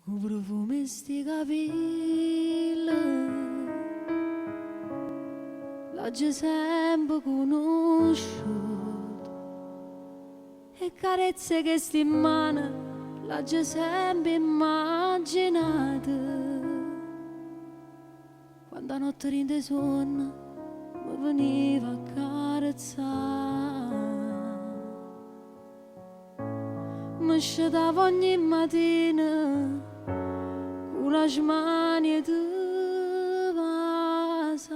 un profumo sti capelli, l'ho già sempre conosciuto, e carezze che sti in mano, l'ho già sempre immaginata. Quando a notte rinde sonno, mi veniva a carezzare, mi scetava ogni mattina con la smania di vasa.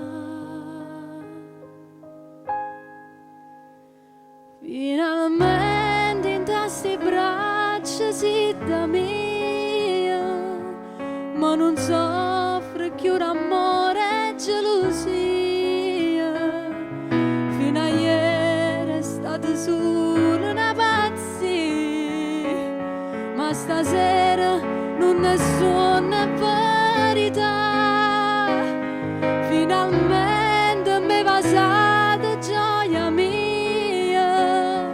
Finalmente in queste braccia si da mia, ma non soffre più d'amore e gelosia. Fino a ieri è stata solo una pazzia, ma stasera non è solo verità. Finalmente mi è passata gioia mia,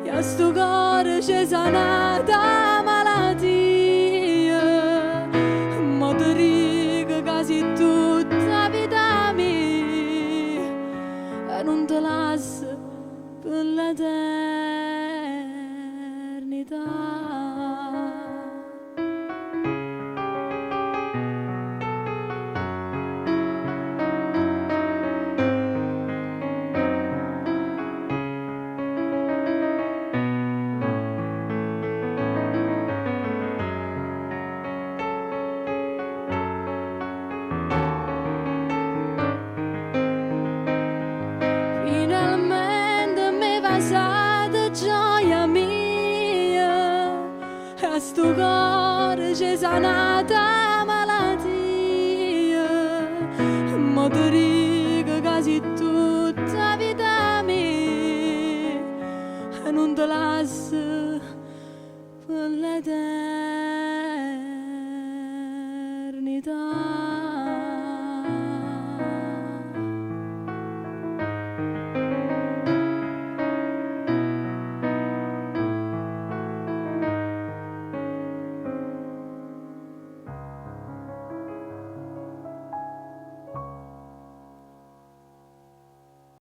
e a sto cuore c'è sanata malattia. Ma ti dico quasi tutta la vita mia, e non te lascio per l'eternità. Finalmente mi è passata gioia mia, e a sto cuore c'è sanata